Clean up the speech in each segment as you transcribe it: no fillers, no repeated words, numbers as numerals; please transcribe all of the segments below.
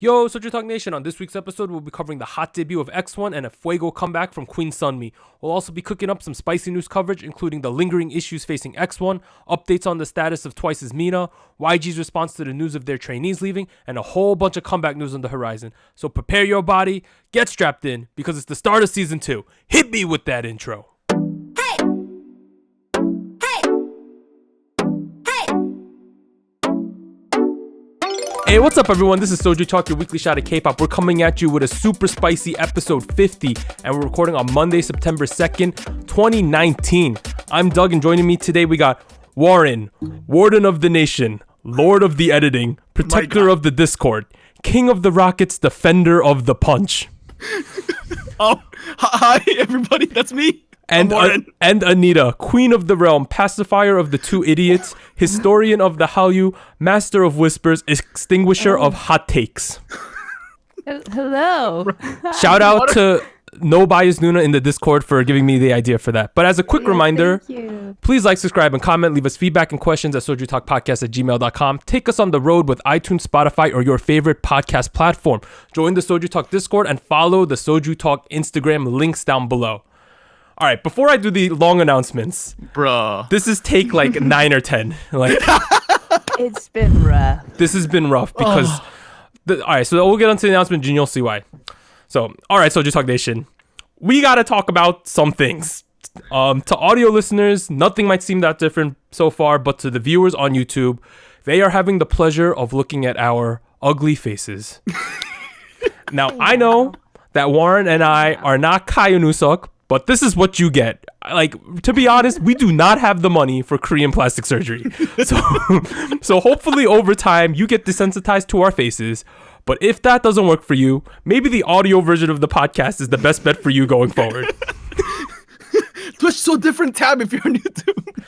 Yo, SojuTalk Nation. On this week's episode, we'll be covering the hot debut of X-1 and a fuego comeback from Queen Sunmi. We'll also be cooking up some spicy news coverage, including the lingering issues facing X-1, updates on the status of Twice's Mina, YG's response to the news of their trainees leaving, and a whole bunch of comeback news on the horizon. So prepare your body, get strapped in, because it's the start of season 2. Hit me with that intro. Hey, what's up everyone? This is SojuTalk, your weekly shot of K-pop. We're coming at you with a super spicy episode 50, and we're recording on Monday, September 2nd, 2019. I'm Doug, and joining me today we got Warren, Warden of the Nation, Lord of the Editing, Protector of the Discord, King of the Rockets, Defender of the Punch. Oh, hi everybody, that's me. And Anita, Queen of the Realm, Pacifier of the Two Idiots, Historian of the Hallyu, Master of Whispers, Extinguisher of Hot Takes. Hello. Shout out to No Bias Nuna in the Discord for giving me the idea for that. But as a quick reminder, please like, subscribe, and comment. Leave us feedback and questions at SojuTalkPodcast@gmail.com. Take us on the road with iTunes, Spotify, or your favorite podcast platform. Join the SojuTalk Discord and follow the SojuTalk Instagram links down below. All right, before I do the long announcements, bruh, this is take like 9 or 10. Like, it's been rough. This has been rough because, all right, so we'll get onto the announcement and you'll see why. So, all right, SojuTalk Nation, we got to talk about some things. To audio listeners, nothing might seem that different so far, but to the viewers on YouTube, they are having the pleasure of looking at our ugly faces. Now, I know that Warren and I are not Kaya Nusuk, but this is what you get. Like, to be honest, we do not have the money for Korean plastic surgery. So hopefully over time, you get desensitized to our faces. But if that doesn't work for you, maybe the audio version of the podcast is the best bet for you going forward. Twitch so different tab if you're on YouTube.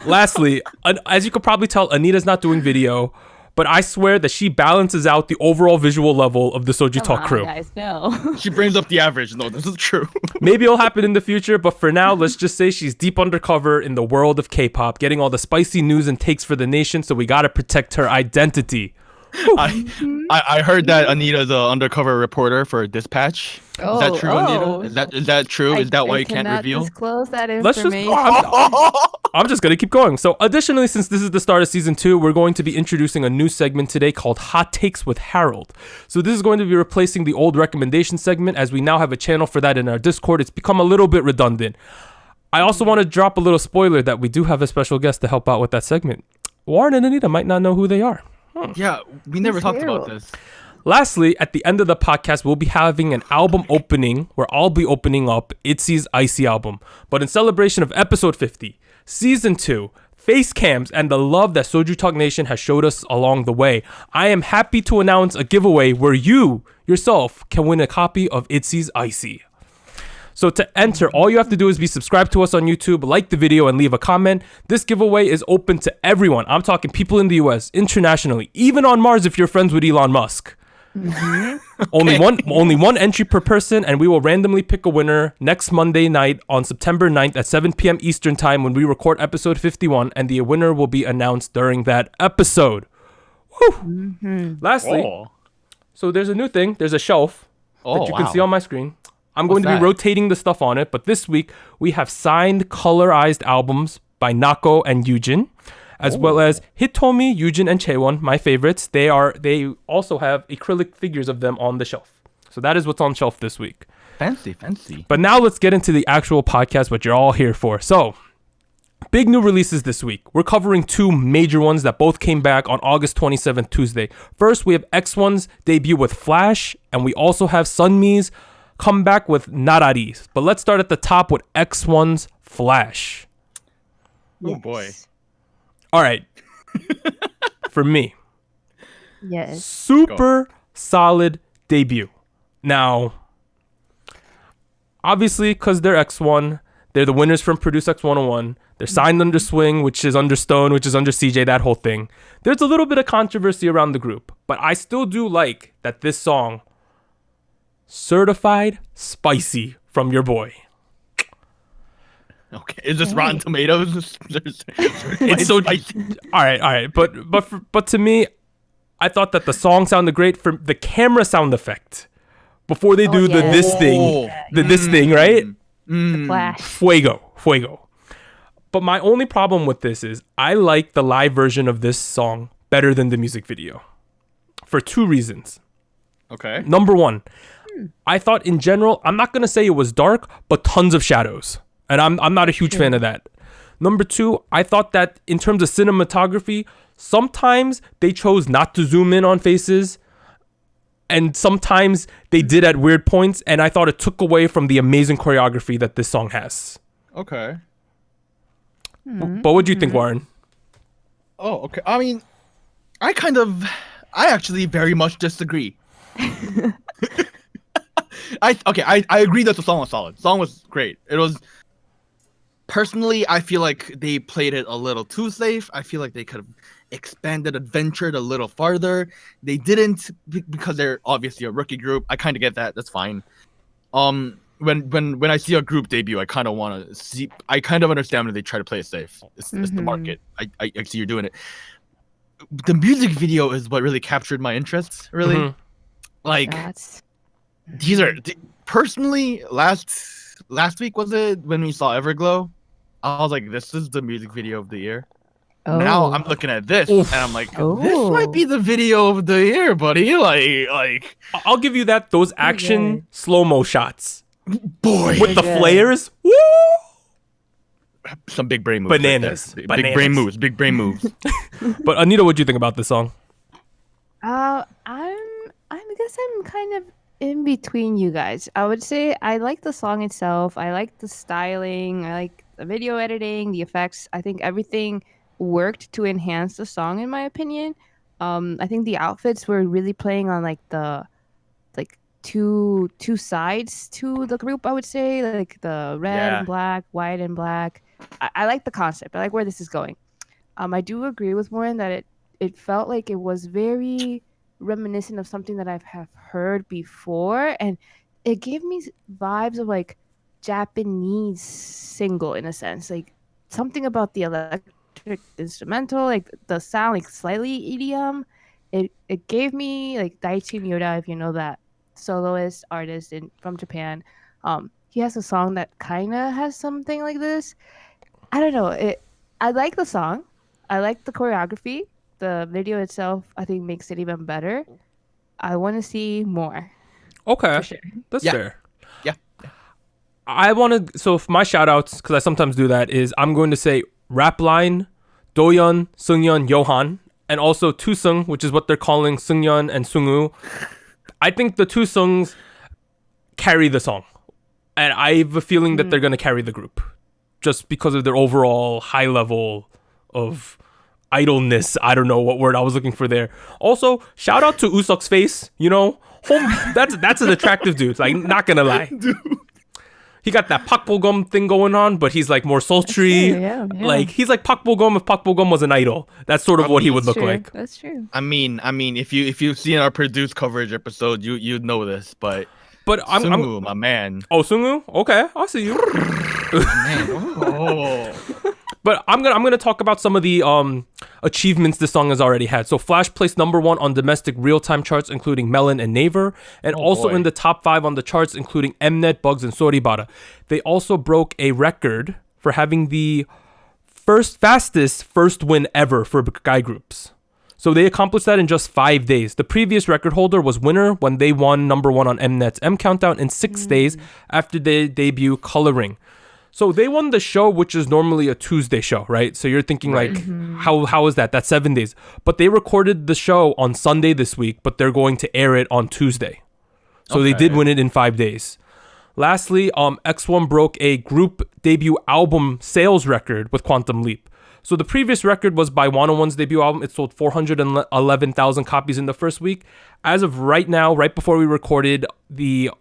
Lastly, as you could probably tell, Anita's not doing video. But I swear that she balances out the overall visual level of the SojuTalk crew. Guys, no. She brings up the average. No, this is true. Maybe it'll happen in the future, but for now, let's just say she's deep undercover in the world of K-pop, getting all the spicy news and takes for the nation, so we gotta protect her identity. I heard that Anita's an undercover reporter for Dispatch. Is that true, Anita? Is that true? Is that why you can't reveal? Disclose that information. I'm just gonna keep going. So additionally, since this is the start of season 2, we're going to be introducing a new segment today called Hot Takes with Harold. So this is going to be replacing the old recommendation segment, as we now have a channel for that in our Discord. It's become a little bit redundant. I also want to drop a little spoiler that we do have a special guest to help out with that segment. Warren and Anita might not know who they are. Yeah, we never talked about this. Lastly, at the end of the podcast, we'll be having an album opening where I'll be opening up ITZY's Icy album. But in celebration of episode 50, season 2, face cams, and the love that SojuTalk Nation has showed us along the way, I am happy to announce a giveaway where you, yourself, can win a copy of ITZY's Icy. So to enter, all you have to do is be subscribed to us on YouTube, like the video, and leave a comment. This giveaway is open to everyone. I'm talking people in the US, internationally, even on Mars if you're friends with Elon Musk. Mm-hmm. Only one entry per person, and we will randomly pick a winner next Monday night on September 9th at 7 p.m. Eastern Time when we record episode 51, and the winner will be announced during that episode. Woo! Mm-hmm. Lastly, so there's a new thing. There's a shelf that you can see on my screen. I'm going to be rotating the stuff on it, but this week we have signed colorized albums by Nako and Yujin, as well as Hitomi, Yujin, and Chaewon, my favorites. They also have acrylic figures of them on the shelf. So that is what's on shelf this week. Fancy. But now let's get into the actual podcast, what you're all here for. So, big new releases this week. We're covering 2 major ones that both came back on August 27th, Tuesday. First, we have X1's debut with Flash, and we also have Sunmi's come back with Narari. But let's start at the top with X1's Flash. Oh boy. All right. For me. Yes. Super solid debut. Now, obviously, because they're X1, they're the winners from Produce X101. They're signed under Swing, which is under Stone, which is under CJ, that whole thing. There's a little bit of controversy around the group, but I still do like that this song, Certified Spicy from your boy. Okay, is this Rotten Tomatoes? It's so spicy. All right. But to me, I thought that the song sounded great for the camera sound effect. Before they do this thing, this thing, right? The flash. Fuego. But my only problem with this is I like the live version of this song better than the music video. For 2 reasons. Okay. Number 1, I thought in general, I'm not going to say it was dark, but tons of shadows. And I'm not a huge fan of that. Number 2, I thought that in terms of cinematography, sometimes they chose not to zoom in on faces. And sometimes they did at weird points. And I thought it took away from the amazing choreography that this song has. Okay. But what do you think, Warren? Oh, okay. I mean, I actually very much disagree. I agree that the song was solid. The song was great. It was, personally, I feel like they played it a little too safe. I feel like they could have expanded, adventured a little farther. They didn't, because they're obviously a rookie group. I kind of get that. That's fine. When I see a group debut, I kind of want to see. I kind of understand when they try to play it safe. It's the market. I see you're doing it. The music video is what really captured my interest. Really, these are personally last week, was it, when we saw Everglow? I was like, this is the music video of the year. Now I'm looking at this and I'm like, this might be the video of the year, buddy. Like I'll give you that. Those action slow-mo shots, boy, with the flares. Woo! Some big brain moves. Bananas. Big brain moves. Big brain moves. But Anita, what do you think about this song? I guess I'm kind of in between you guys. I would say I like the song itself. I like the styling. I like the video editing, the effects. I think everything worked to enhance the song, in my opinion. I think the outfits were really playing on like the two sides to the group. I would say like the red and black, white and black. I like the concept. I like where this is going. I do agree with Warren that it felt like it was very reminiscent of something that have heard before, and it gave me vibes of like Japanese single in a sense, like something about the electric instrumental, like the sound, like slightly EDM. It gave me like Daichi Miura, if you know that soloist artist from Japan. He has a song that kind of has something like this. I don't know. I like the song. I like the choreography. The video itself, I think, makes it even better. I want to see more. Okay, sure. That's fair. Yeah. I want to. So for my shout outs, because I sometimes do that, is I'm going to say rap line, Doyeon, Seungyeon, Yohan, and also Two-sung, which is what they're calling Seungyeon and Sungwoo. I think the Two-sungs carry the song, and I have a feeling that they're going to carry the group, just because of their overall high level of idleness. I don't know what word I was looking for there. Also, shout out to Usok's face. You know, that's an attractive dude. Like, not gonna lie, dude. He got that Pak Bo-gum thing going on, but he's like more sultry. Yeah. Like, he's like Pak Bo-gum if Pak Bo-gum was an idol. That's sort of what he would look like. That's true. I mean, if you've seen our produced coverage episode, you'd know this, but I'm Sungwoo, my man. Oh, Sungwoo? Okay, I'll see you. Man, oh. But I'm gonna talk about some of the achievements this song has already had. So Flash placed number 1 on domestic real-time charts, including Melon and Naver, and in the top 5 on the charts, including Mnet, Bugs, and Soribara. They also broke a record for having the fastest first win ever for guy groups. So they accomplished that in just 5 days. The previous record holder was Winner when they won number 1 on Mnet's M Countdown in 6 days after their debut Coloring. So they won the show, which is normally a Tuesday show, right? So you're thinking like, how is that? That's 7 days. But they recorded the show on Sunday this week, but they're going to air it on Tuesday. So they did win it in 5 days. Lastly, X-1 broke a group debut album sales record with Quantum Leap. So the previous record was by 101's debut album. It sold 411,000 copies in the first week. As of right now, right before we recorded, the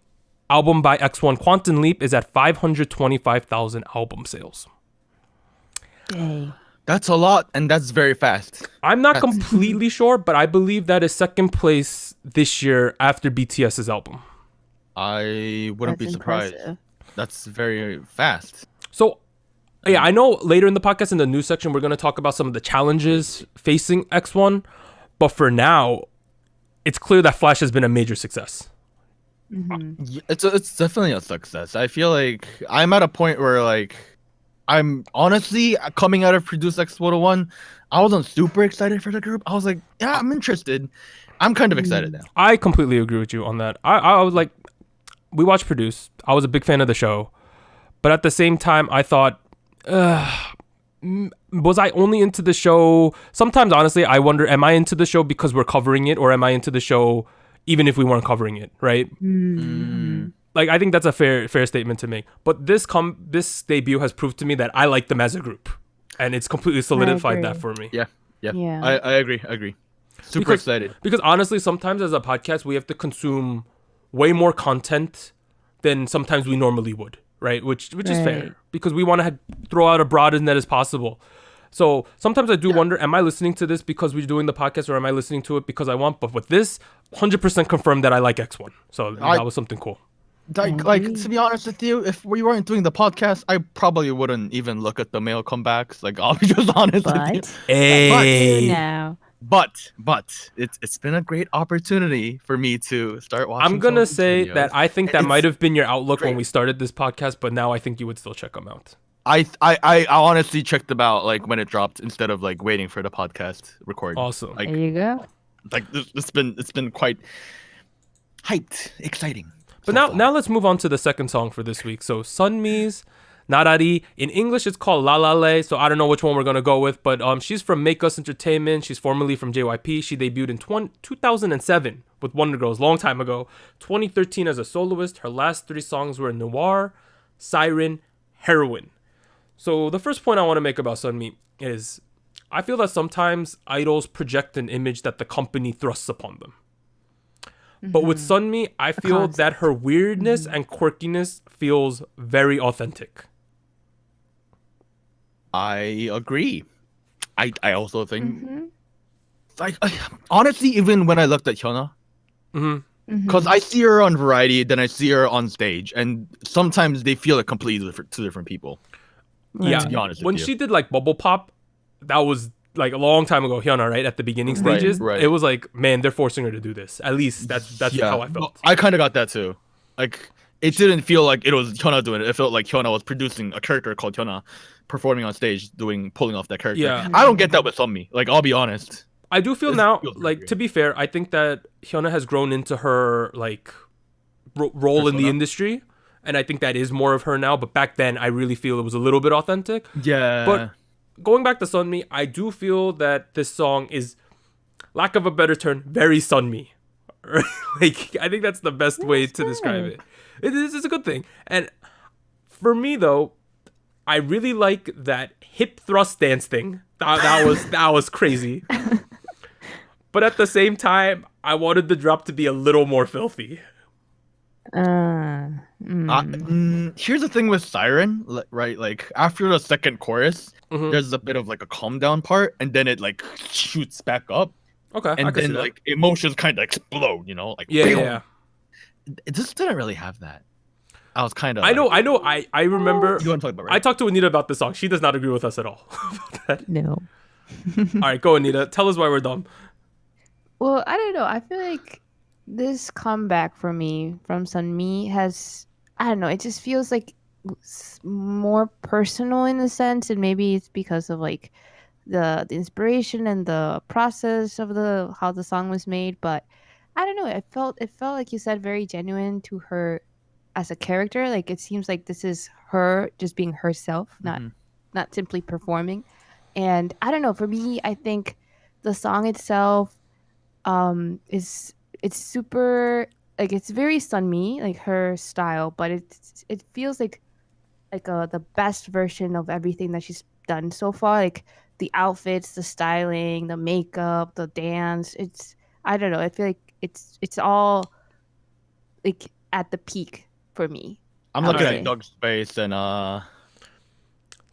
album by X-1 Quantum Leap is at 525,000 album sales. Dang. That's a lot, and that's very fast. I'm not completely sure, but I believe that is second place this year after BTS's album. I wouldn't be surprised. Impressive. That's very fast. So, yeah, I know later in the podcast in the news section, we're going to talk about some of the challenges facing X1, But for now, it's clear that Flash has been a major success. Mm-hmm. It's definitely a success. I feel like I'm at a point where like I'm honestly coming out of Produce X-101. I wasn't super excited for the group. I was like, yeah, I'm interested. I'm kind of excited now. I completely agree with you on that. I was like, we watched Produce. I was a big fan of the show. But at the same time, I thought, was I only into the show? Sometimes, honestly, I wonder, am I into the show because we're covering it, or am I into the show even if we weren't covering it, right? Like, I think that's a fair statement to make. But this debut has proved to me that I like them as a group. And it's completely solidified that for me. Yeah. Yeah. I agree. Super excited. Because honestly, sometimes as a podcast, we have to consume way more content than sometimes we normally would, right? Which is fair, because we want to throw out a broad net as possible. So sometimes I do wonder, am I listening to this because we're doing the podcast, or am I listening to it because I want? But with this, 100% confirmed that I like X1. So that was something cool. Like to be honest with you, if we weren't doing the podcast, I probably wouldn't even look at the male comebacks. Like, I'll be just honest with you. Hey. Now. But it's been a great opportunity for me to start watching. I'm gonna some say videos. that I think that might have been your outlook when great. we started this podcast, but now I think you would still check them out. I honestly checked them out like when it dropped instead of like waiting for the podcast recording. Awesome. Like, There you go. like it's been quite hyped, exciting. But now let's move on to the second song for this week. So Sunmi's Narari. In English, it's called LALALAY. So I don't know which one we're going to go with. But she's from Make Us Entertainment. She's formerly from JYP. She debuted in 2007 with Wonder Girls, long time ago. 2013 as a soloist. Her last 3 songs were Noir, Siren, Heroine. So the first point I want to make about Sunmi is I feel that sometimes idols project an image that the company thrusts upon them. But with Sunmi, I feel that her weirdness and quirkiness feels very authentic. I agree. I also think like honestly, even when I looked at Hyuna, because I see her on Variety, then I see her on stage, and sometimes they feel like completely two different people. Yeah, to be honest with when you. she did like Bubble Pop, that was like a long time ago, Hyuna, right? At the beginning stages, right. It was like, man, they're forcing her to do this. At least that's how I felt. I kind of got that too. Like, it didn't feel like it was Hyuna doing it. It felt like Hyuna was producing a character called Hyuna, performing on stage, pulling off that character. Yeah. I don't get that with Sunmi. Like, I'll be honest. I do feel This now, feels like, weird. to be fair, I think that Hyuna has grown into her like role in the Persona? industry, and I think that is more of her now. But back then, I really feel it was a little bit authentic. Yeah. But going back to Sunmi, I do feel that this song is, lack of a better term, very Sunmi. Like, I think that's the best way to describe it. It's a good thing. And for me, though, I really like that hip thrust dance thing. That was crazy. But at the same time, I wanted the drop to be a little more filthy. Here's the thing with Siren, right? Like, after the second chorus, there's a bit of like a calm down part, and then it like shoots back up, Okay, I and can see then that. like emotions kind of explode, you know? Like, Yeah. It just didn't really have that. I was kind of. I know. I remember. You want to talk about? Right? I talked to Anita about this song. She does not agree with us at all about that. No. All right, go Anita. Tell us why we're dumb. Well, I don't know. I feel like this comeback for me from Sunmi has, I don't know, it just feels like more personal in a sense, and maybe it's because of like the inspiration and the process of how the song was made. But I don't know. It felt like you said, very genuine to her as a character. Like, it seems like this is her just being herself, not simply performing. And I don't know. For me, I think the song itself it's super, like, it's very Sunmi, like her style, but it feels like the best version of everything that she's done so far. Like the outfits, the styling, the makeup, the dance. I don't know. I feel like it's all like at the peak for me. I'm looking Okay. at Doug's face, and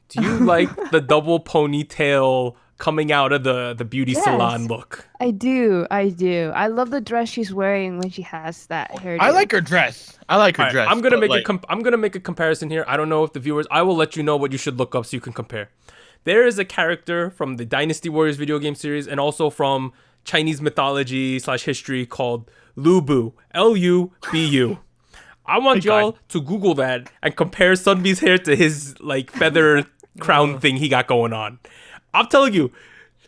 Do you like the double ponytail coming out of the beauty Yes. salon look? I do. I love the dress she's wearing when she has that hair. I like her dress. I like her All right, dress. I'm gonna but, make like, I'm gonna make a comparison here. I don't know if the viewers. I will let you know what you should look up so you can compare. There is a character from the Dynasty Warriors video game series, and also from Chinese mythology / history called Lubu, Lubu. I want y'all to Google that and compare Sunmi's hair to his like feather crown thing he got going on. I'm telling you,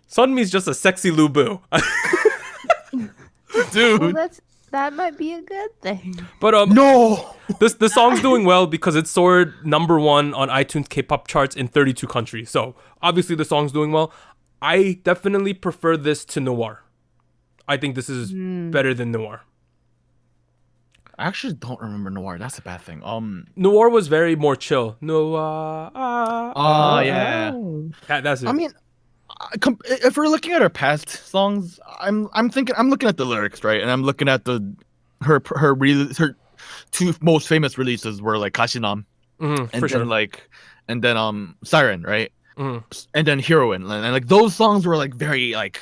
Sunmi's just a sexy Lubu. Dude. Well, that might be a good thing. But No. the song's doing well because it soared #1 on iTunes K-pop charts in 32 countries. So obviously the song's doing well. I definitely prefer this to Noir. I think this is better than Noir. I actually don't remember Noir. That's a bad thing. Noir was very more chill. Noir. Oh yeah. That's it. I mean, if we're looking at her past songs, I'm looking at the lyrics, right? And I'm looking at her two most famous releases were like Kashinam, and for then sure. and then Siren, right? Mhm. And then Heroine, and like those songs were like very like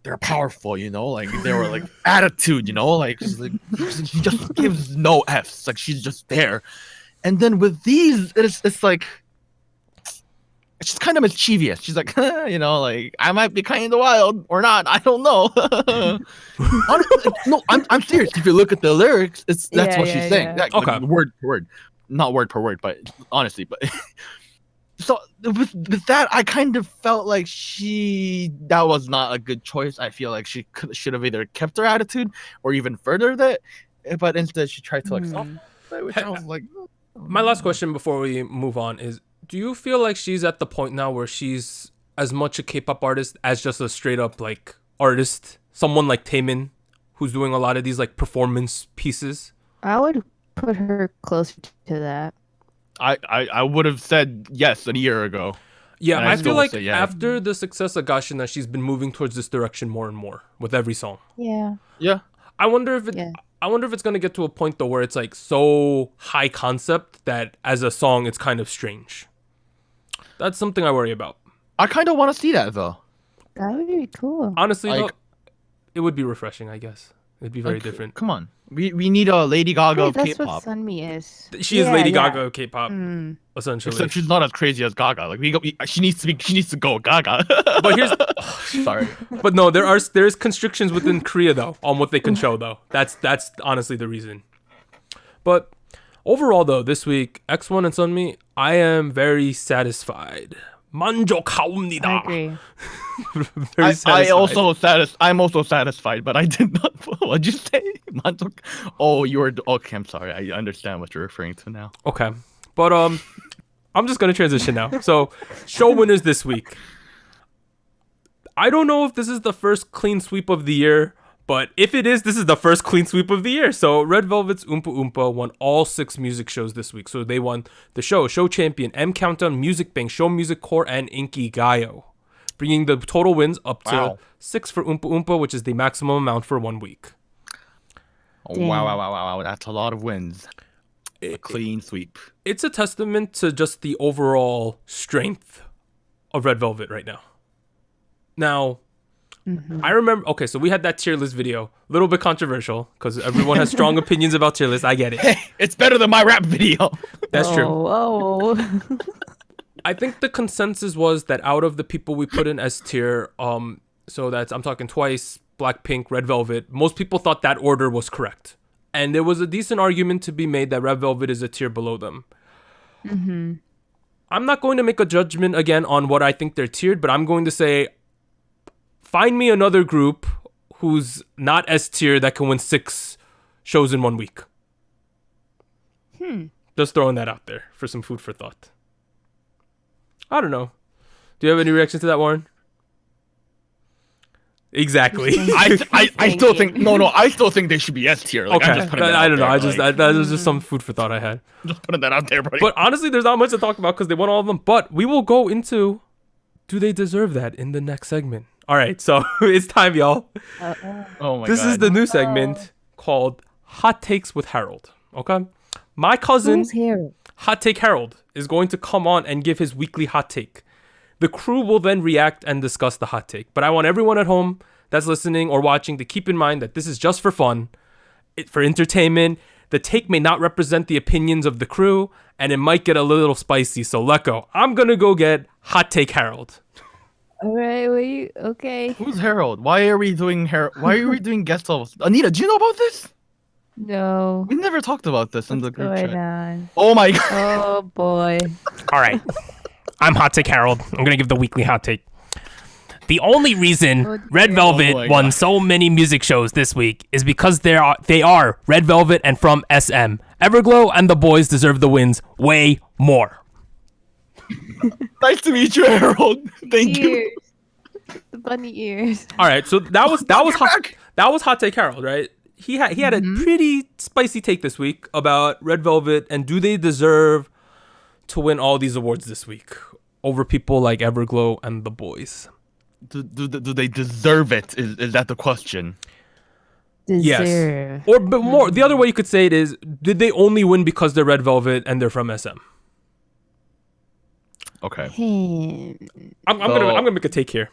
they're powerful, you know, like they were like attitude, you know, like she just gives no F's, like she's just there. And then with these, it's like it's just kind of mischievous. She's like, you know, like I might be kind of wild or not, I don't know. Honestly, no, I'm serious. If you look at the lyrics, that's what she's saying. Yeah. Like, Okay. word per word, not word per word, but honestly, but. So with that, I kind of felt like that was not a good choice. I feel like she should have either kept her attitude or even furthered it, but instead she tried to like soften it, which I was like. My last question before we move on is, do you feel like she's at the point now where she's as much a K-pop artist as just a straight up like artist? Someone like Taemin, who's doing a lot of these like performance pieces? I would put her closer to that. I would have said yes a year ago. Yeah, And I I still feel would like say yeah. after the success of Gashina, she's been moving towards this direction more and more with every song. Yeah. Yeah. I wonder if Yeah. it's gonna get to a point though where it's like so high concept that as a song it's kind of strange. That's something I worry about. I kind of want to see that though. That would be cool. Honestly, Like- though, it would be refreshing. I guess it'd be very Like, different. Come on, we need a Lady Gaga Hey, of that's K-pop. what Sunmi is. She is Yeah, Lady yeah. Gaga of K-pop, Mm. essentially. Except she's not as crazy as Gaga. Like she needs to go Gaga. But here's, Sorry. but no, there's constrictions within Korea though on what they can show though. That's honestly the reason. But overall though, this week X1 and Sunmi, I am very satisfied. 만족하옵니다. I agree. Very satisfied. I'm also satisfied, but I did not. What'd you say? 만족? Oh, you were okay. I'm sorry. I understand what you're referring to now. Okay. But I'm just gonna transition now. So show winners this week. I don't know if this is the first clean sweep of the year, but if it is, this is the first clean sweep of the year. So Red Velvet's Oompa Oompa won all 6 music shows this week. So they won the show Champion, M Countdown, Music Bank, Show Music Core, and Inky Gayo, bringing the total wins up to Wow. 6 for Oompa Oompa, which is the maximum amount for 1 week. Oh, Damn. wow. That's a lot of wins. A clean sweep. It's a testament to just the overall strength of Red Velvet right now. Now, I remember, okay, so we had that tier list video, a little bit controversial because everyone has strong opinions about tier lists. I get it. Hey, it's better than my rap video. That's true. Oh. I think the consensus was that out of the people we put in S tier, so that's, I'm talking Twice, Blackpink, Red Velvet, most people thought that order was correct. And there was a decent argument to be made that Red Velvet is a tier below them. Mm-hmm. I'm not going to make a judgment again on what I think they're tiered, but I'm going to say, find me another group who's not S tier that can win 6 shows in 1 week. Just throwing that out there for some food for thought. I don't know. Do you have any reaction to that, Warren? Exactly. I still think I still think they should be S tier. Like, Okay. I'm just putting that I out don't know. there, That was just some food for thought I had. just putting that out there, buddy. But honestly, there's not much to talk about because they won all of them. But we will go into, do they deserve that in the next segment? All right, so it's time, y'all. oh my This god. is the new segment called Hot Takes with Harold. Okay, my cousin Who's here? Hot Take Harold is going to come on and give his weekly hot take. The crew will then react and discuss the hot take. But I want everyone at home that's listening or watching to keep in mind that this is just for fun, for entertainment. The take may not represent the opinions of the crew, and it might get a little spicy. So let go. I'm gonna go get Hot Take Harold. All right, wait. Okay. Who's Harold? Why are we doing Why are we doing guest hosts? Anita, do you know about this? No. We never talked about this in the What's group going chat. on? Oh my god. Oh boy. All right. I'm Hot Take Harold. I'm going to give the weekly hot take. The only reason Oh, Red dear. Velvet Oh my won God. so many music shows this week is because they are Red Velvet and from SM. Everglow and the boys deserve the wins way more. Nice to meet you, Harold. Thank you. Ears. The bunny ears. All right, so that was You're hot, back. that was Hot Take Harold, right? He had a pretty spicy take this week about Red Velvet and do they deserve to win all these awards this week over people like Everglow and the boys. Do they deserve it? Is that the question? Yes. Deserve. Or but more, the other way you could say it is, did they only win because they're Red Velvet and they're from SM? Okay. I'm gonna make a take here.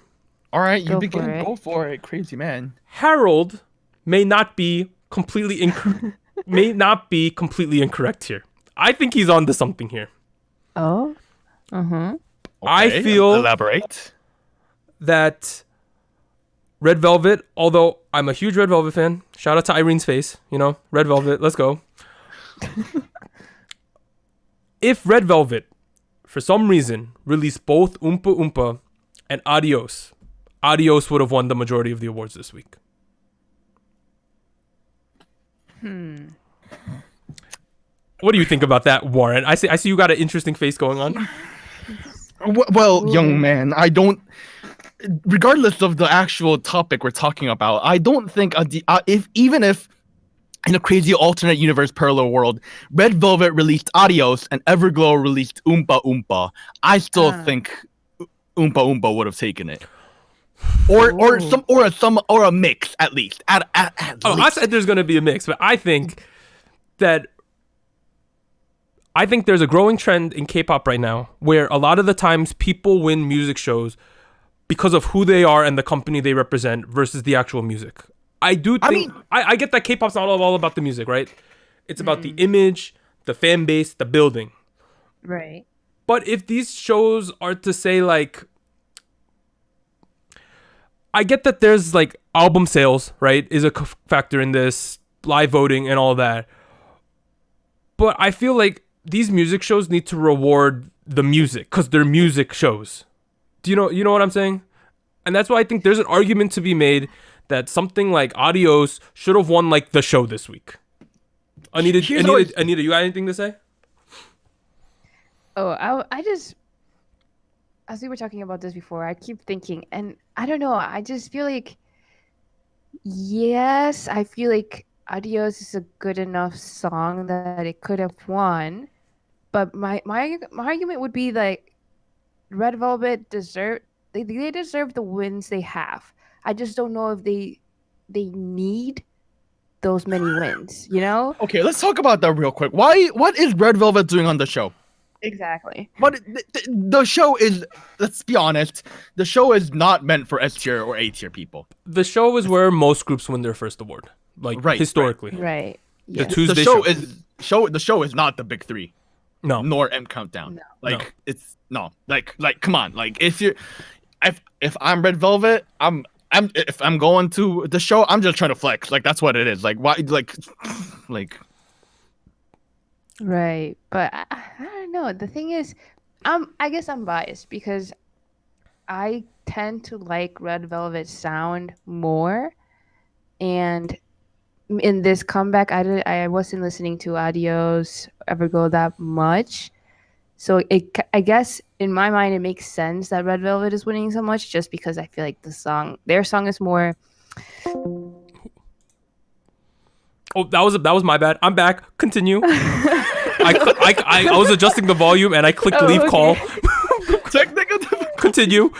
All right, you Go begin. for it. Go for it, crazy man. Harold may not be completely incorrect here. I think he's on to something here. Oh. Uh-huh. I Okay, feel- Elaborate. That Red Velvet, although I'm a huge Red Velvet fan, shout out to Irene's face, Red Velvet, let's go. If Red Velvet, for some reason, released both Oompa Oompa and Adios, Adios would have won the majority of the awards this week. What do you think about that, Warren? I see you got an interesting face going on. Well, young man, I don't. Regardless of the actual topic we're talking about, I don't think if in a crazy alternate universe parallel world, Red Velvet released Adios and Everglow released Oompa Oompa, I still think Oompa Oompa would have taken it. Or a mix at least. At Oh, I least. said there's going to be a mix, but I think there's a growing trend in K-pop right now where a lot of the times people win music shows because of who they are and the company they represent versus the actual music. I get that K-pop's not all about the music, right? It's about the image, the fan base, the building. Right. But if these shows are to say like, I get that there's like album sales, right, is a factor in this, live voting and all that. But I feel like these music shows need to reward the music because they're music shows. Do you know what I'm saying? And that's why I think there's an argument to be made that something like Adios should have won like the show this week. Anita, you got anything to say? Oh, I just, as we were talking about this before, I keep thinking, and I don't know, I just feel like, yes, I feel like Adios is a good enough song that it could have won, but my argument would be like, Red Velvet deserve the wins they have. I just don't know if they need those many wins, Okay, let's talk about that real quick. What is Red Velvet doing on the show? Exactly. But the show is, let's be honest, the show is not meant for S tier or A tier people. The show is where most groups win their first award, like Right, historically. Right. The Yes. Tuesday The show is not the big three, No. nor M Countdown. No. Like it's no, like come on, like if I'm Red Velvet, if I'm going to the show, I'm just trying to flex. Like that's what it is. Like why, like. Right, but I don't know. The thing is, I guess I'm biased because I tend to like Red Velvet's sound more, and in this comeback, I wasn't listening to Adios Everglow that much, so I guess in my mind it makes sense that Red Velvet is winning so much just because I feel like their song is more. Oh, that was my bad. I'm back. Continue. I was adjusting the volume and I clicked leave call. Technical. Continue.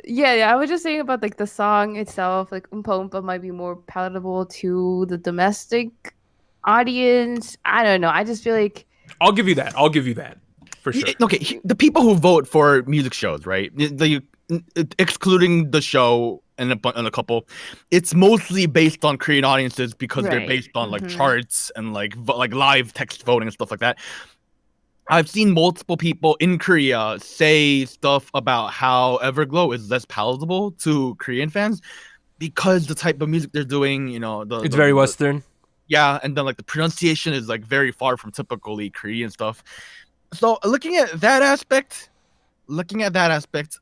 Yeah, I was just saying about like the song itself, like Oompa Oompa might be more palatable to the domestic audience. I don't know. I just feel like I'll give you that for sure. Okay, the people who vote for music shows, right? Excluding the show and a couple, it's mostly based on Korean audiences because they're Right. based on like charts and like live text voting and stuff like that. I've seen multiple people in Korea say stuff about how Everglow is less palatable to Korean fans because the type of music they're doing, It's very Western. Yeah, and then like the pronunciation is like very far from typically Korean stuff. So looking at that aspect,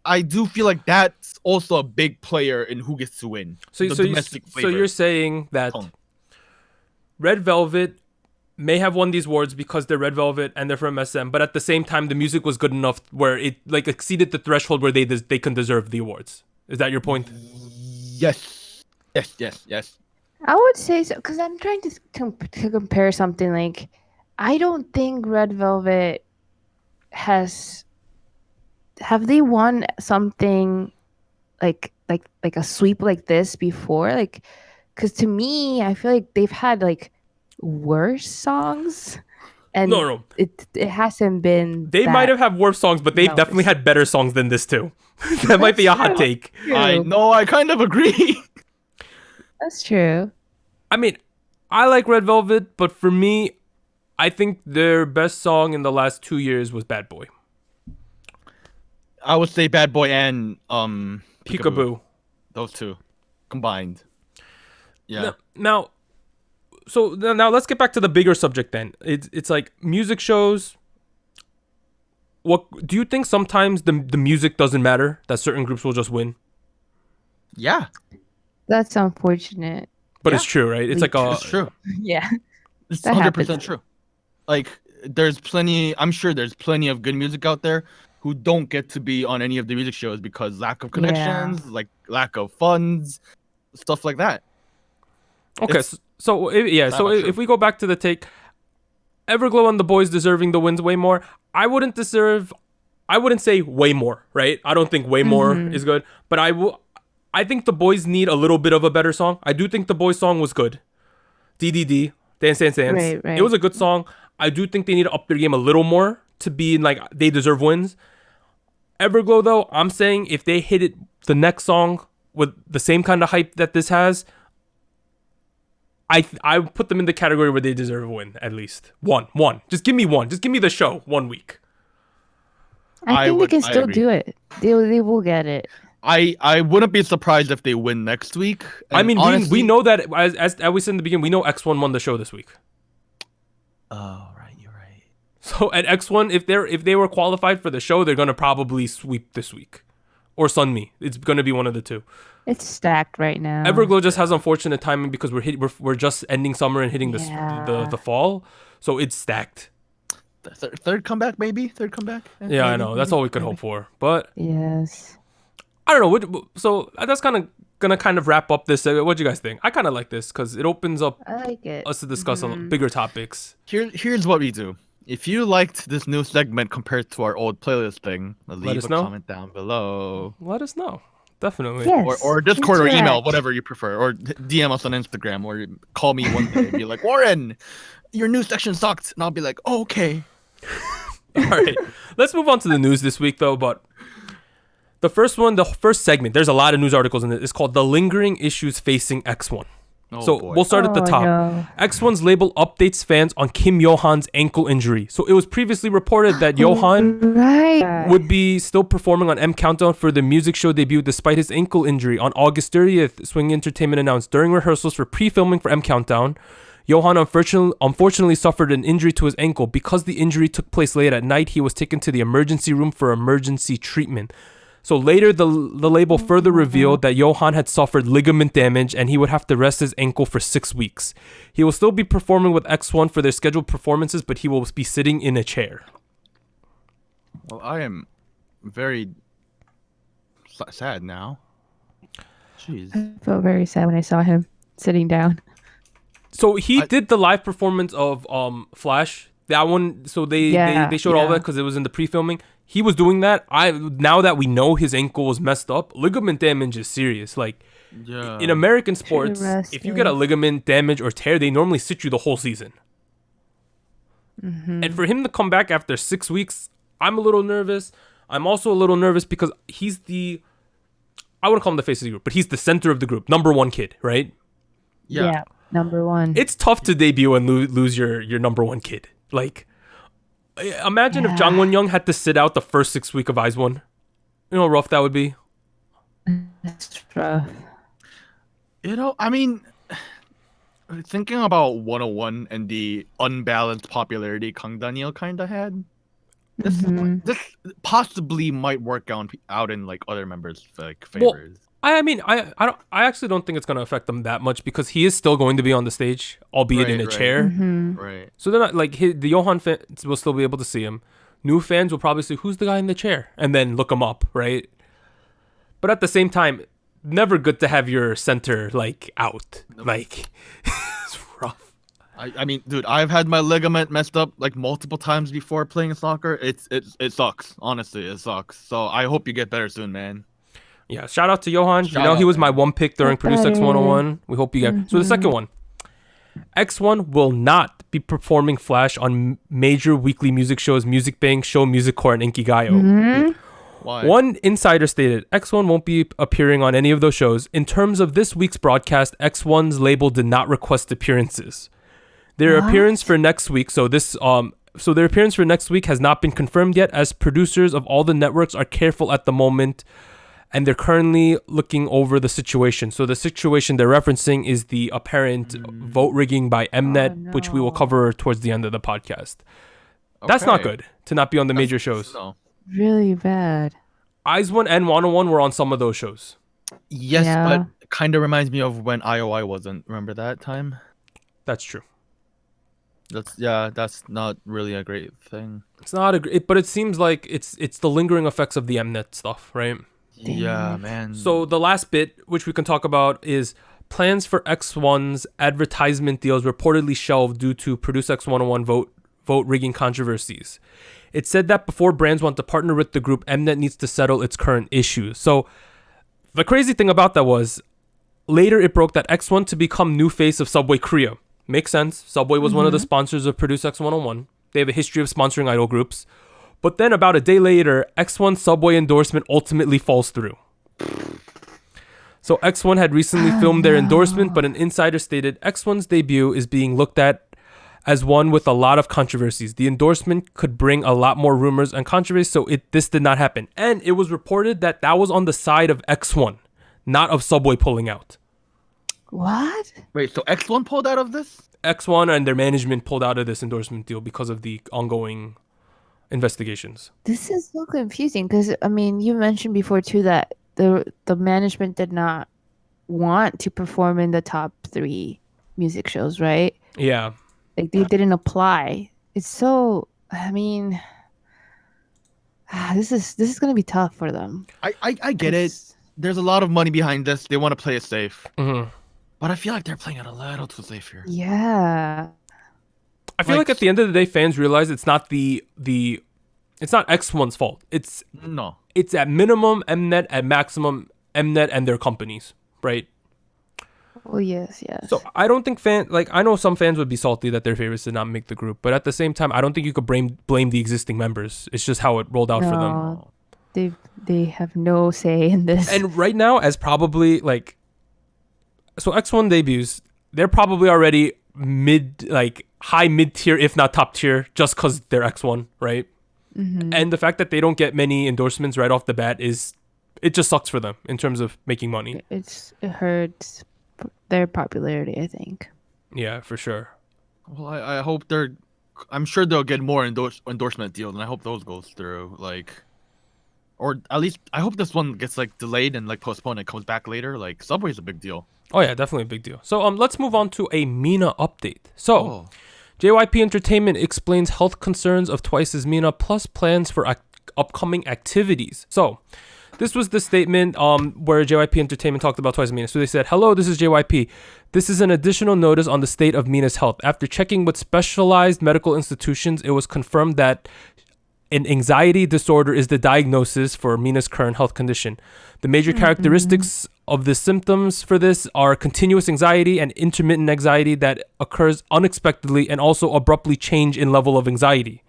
I do feel like that's also a big player in who gets to win. So you're saying that Red Velvet may have won these awards because they're Red Velvet and they're from SM, but at the same time the music was good enough where it like exceeded the threshold where they can deserve the awards. Is that your point? Yes. I would say so because I'm trying to compare something. Like, I don't think Red Velvet have they won something like a sweep like this before? Like, because to me, I feel like they've had like worse songs, and No. it hasn't been. They might have had worse songs, but they've definitely had better songs than this too. That might be a hot take. I know. I kind of agree. That's true. I mean, I like Red Velvet, but for me, I think their best song in the last 2 years was Bad Boy. I would say Bad Boy and Peekaboo. Those two combined. Yeah. Now let's get back to the bigger subject then. It's like music shows. What do you think sometimes the music doesn't matter, that certain groups will just win? Yeah. That's unfortunate. But it's true, right? It's It's true. Yeah. It's That 100% true. Like I'm sure there's plenty of good music out there who don't get to be on any of the music shows because lack of connections, like lack of funds, stuff like that. Okay, if we go back to the take, Everglow and the boys deserving the wins way more. I wouldn't say way more, right? I don't think way more is good, but I think the boys need a little bit of a better song. I do think the boys song was good. DDD, Dance Dance Dance. Right. It was a good song. I do think they need to up their game a little more to be in like they deserve wins. Everglow though, I'm saying if they hit it the next song with the same kind of hype that this has, I put them in the category where they deserve a win, at least. One. Just give me one. Just give me the show 1 week. I think they can still do it. They will get it. I wouldn't be surprised if they win next week. And I mean, honestly, we know that as we said in the beginning, we know X-1 won the show this week. Oh, right, you're right. So at X-1, if they were qualified for the show, they're gonna probably sweep this week, or Sunmi. It's gonna be one of the two. It's stacked right now. Everglow just has unfortunate timing because we're just ending summer and hitting the fall, so it's stacked. Third comeback, maybe. Third comeback. Yeah, maybe, I know. That's all we could hope for. But yes, I don't know. So that's gonna kind of wrap up this. What do you guys think? I kind of like this because it opens up I like it. us to discuss bigger topics. Here's what we do. If you liked this new segment compared to our old playlist thing, leave a comment down below. Let us know. Definitely. Yes. Or Discord or email, whatever you prefer. Or DM us on Instagram or call me one day and be like, Warren, your new section sucked. And I'll be like, oh, okay. All right. Let's move on to the news this week, though. But the first segment, there's a lot of news articles in it. It's called The Lingering Issues Facing X-1. Boy. We'll start at the top. No. X1's label updates fans on Kim Yohan's ankle injury. So it was previously reported that Yohan would be still performing on M Countdown for the music show debut despite his ankle injury. On August 30th, Swing Entertainment announced during rehearsals for pre-filming for M Countdown, Yohan unfortunately suffered an injury to his ankle. Because the injury took place late at night, he was taken to the emergency room for emergency treatment. So later, the label further revealed that Yohan had suffered ligament damage and he would have to rest his ankle for 6 weeks. He will still be performing with X1 for their scheduled performances, but he will be sitting in a chair. Well, I am very sad now. Jeez. I felt very sad when I saw him sitting down. So he did the live performance of Flash. That one, so they showed all that because it was in the pre-filming. He was doing that. Now that we know his ankle was messed up, ligament damage is serious. Like in American sports, if you get a ligament damage or tear, they normally sit you the whole season. And for him to come back after 6 weeks, I'm a little nervous. I'm also a little nervous because he's I wouldn't call him the face of the group, but he's the center of the group, number one kid, right? Yeah, number one. It's tough to debut and lose your number one kid. Like, Imagine if Jang Won-young had to sit out the first 6 weeks of X-1. You know how rough that would be? It's rough. I mean, thinking about 101 and the unbalanced popularity Kang Daniel kind of had, this possibly might work out in like other members' like favors. I mean, I actually don't think it's going to affect them that much because he is still going to be on the stage, albeit in a chair. Right. So they're not like the Johan fans will still be able to see him. New fans will probably say, "Who's the guy in the chair?" and then look him up, right? But at the same time, never good to have your center like out. Like it's rough. I mean, dude, I've had my ligament messed up like multiple times before playing soccer. It sucks. Honestly, it sucks. So I hope you get better soon, man. Yeah, shout out to Johan. Shout out, he was man. my one pick during Produce X101. We hope you get. So the second one, X1 will not be performing Flash on major weekly music shows, Music Bank, Show Music Core, and Inkigayo. Why? One insider stated X1 won't be appearing on any of those shows. In terms of this week's broadcast, X1's label did not request appearances. Their appearance for next week, so their appearance for next week has not been confirmed yet, as producers of all the networks are careful at the moment, and they're currently looking over the situation. So the situation they're referencing is the apparent vote rigging by Mnet, which we will cover towards the end of the podcast. That's not good to not be on the major shows. No. Really bad. X1 and 101 were on some of those shows. Yes, Yeah. but it kind of reminds me of when IOI wasn't. Remember that time? That's true. That's not really a great thing. It's not but it seems like it's the lingering effects of the Mnet stuff, right? Yeah, man. So the last bit, which we can talk about, is plans for X1's advertisement deals reportedly shelved due to Produce X101 vote rigging controversies. It said that before brands want to partner with the group, Mnet needs to settle its current issues. So the crazy thing about that was, later it broke that X1 to become new face of Subway Korea. Makes sense. Subway was one of the sponsors of Produce X101. They have a history of sponsoring idol groups. But then about a day later, X1's Subway endorsement ultimately falls through. So X1 had recently filmed their endorsement, but an insider stated X1's debut is being looked at as one with a lot of controversies. The endorsement could bring a lot more rumors and controversy, so this did not happen. And it was reported that was on the side of X1, not of Subway pulling out. What? Wait, so X1 pulled out of this? X1 and their management pulled out of this endorsement deal because of the ongoing investigations. This is so confusing because I mean, you mentioned before too that the management did not want to perform in the top 3 music shows, right? Yeah. Like they didn't apply. It's so. I mean, this is gonna be tough for them. I get it. There's a lot of money behind this. They want to play it safe. Mm-hmm. But I feel like they're playing it a little too safe here. Yeah. I feel like at the end of the day, fans realize it's not it's not X1's fault. It's at minimum Mnet, at maximum Mnet and their companies, right? Oh yes. So I don't think I know some fans would be salty that their favorites did not make the group, but at the same time, I don't think you could blame the existing members. It's just how it rolled out for them. They have no say in this. And right now, as probably so X1 debuts, they're probably already high mid tier, if not top tier, just because they're X1, right? Mm-hmm. And the fact that they don't get many endorsements right off the bat it just sucks for them in terms of making money. It hurts their popularity, I think. Yeah, for sure. Well, I hope I'm sure they'll get more endorsement deals, and I hope those goes through. Or at least I hope this one gets delayed and postponed and comes back later. Subway's a big deal. Oh yeah, definitely a big deal. So let's move on to a Mina update. So JYP Entertainment explains health concerns of Twice's Mina plus plans for upcoming activities. So this was the statement where JYP Entertainment talked about Twice's Mina. So they said, "Hello, this is JYP. This is an additional notice on the state of Mina's health. After checking with specialized medical institutions, it was confirmed that an anxiety disorder is the diagnosis for Mina's current health condition. The major characteristics of the symptoms for this are continuous anxiety and intermittent anxiety that occurs unexpectedly and also abruptly change in level of anxiety.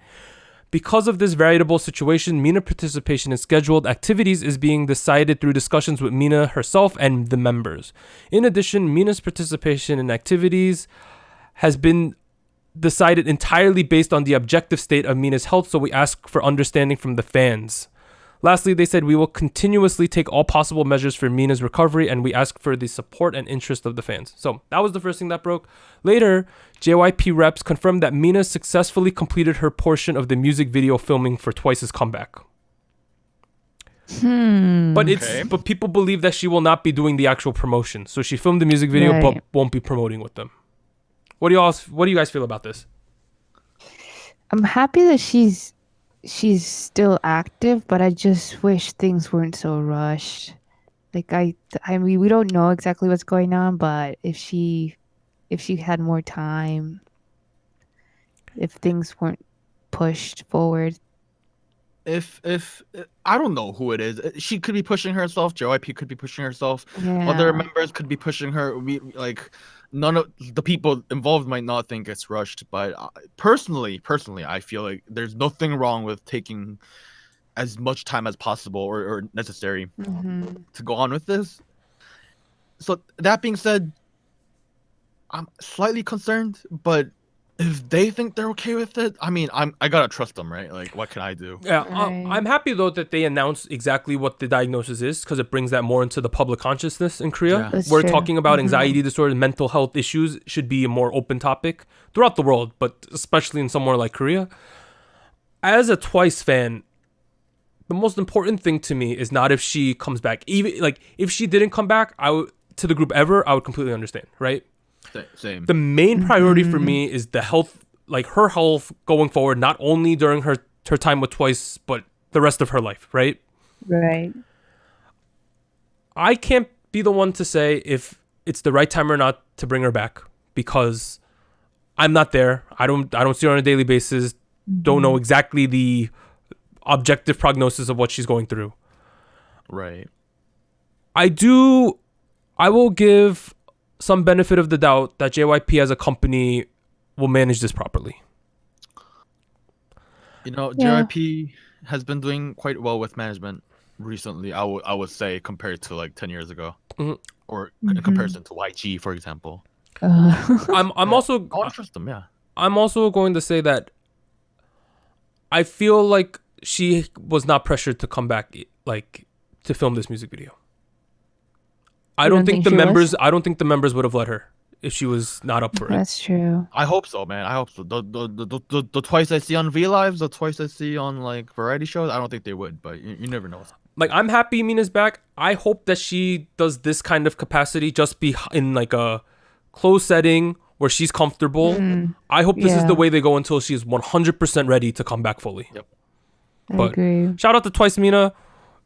Because of this variable situation, Mina participation in scheduled activities is being decided through discussions with Mina herself and the members. In addition, Mina's participation in activities has been decided entirely based on the objective state of Mina's health, so we ask for understanding from the fans. Lastly, they said we will continuously take all possible measures for Mina's recovery, and we ask for the support and interest of the fans. So that was the first thing that broke. Later, JYP reps confirmed that Mina successfully completed her portion of the music video filming for Twice's comeback. But people believe that she will not be doing the actual promotion. So she filmed the music video, but won't be promoting with them. What do you guys feel about this? I'm happy that she's still active, but I just wish things weren't so rushed. Like I mean, we don't know exactly what's going on, but if she had more time, if things weren't pushed forward. If I don't know who it is, she could be pushing herself. JYP could be pushing herself. Yeah. Other members could be pushing her. We like none of the people involved might not think it's rushed, but personally, I feel like there's nothing wrong with taking as much time as possible or necessary to go on with this. So that being said, I'm slightly concerned, but if they think they're okay with it, I mean, I gotta trust them, right? Like, what can I do? Yeah, Right. I'm happy though that they announced exactly what the diagnosis is, because it brings that more into the public consciousness in Korea. Yeah. That's We're true. talking about anxiety disorders, mental health issues should be a more open topic throughout the world, but especially in somewhere like Korea. As a Twice fan, the most important thing to me is not if she comes back. Even like if she didn't come back, to the group ever, I would completely understand, right? Same. The main priority for me is the health, like her health going forward, not only during her time with Twice, but the rest of her life, right? Right. I can't be the one to say if it's the right time or not to bring her back, because I'm not there. I don't see her on a daily basis. Don't know exactly the objective prognosis of what she's going through. Right. I will give some benefit of the doubt that JYP as a company will manage this properly. You know, Yeah. JYP has been doing quite well with management recently. I would say compared to like 10 years ago, or in comparison to YG, for example. I'm also I want to trust them. Yeah. I'm also going to say that I feel like she was not pressured to come back, like to film this music video. I don't think the members would have let her if she was not up for it. That's true. I hope so, man. I hope so. The Twice I see on V Lives, the Twice I see on like variety shows, I don't think they would, but you never know. Like, I'm happy Mina's back. I hope that she does this kind of capacity just be in like a closed setting where she's comfortable. I hope this is the way they go until she's 100% ready to come back fully. Yep. I But agree. shout out to Twice Mina.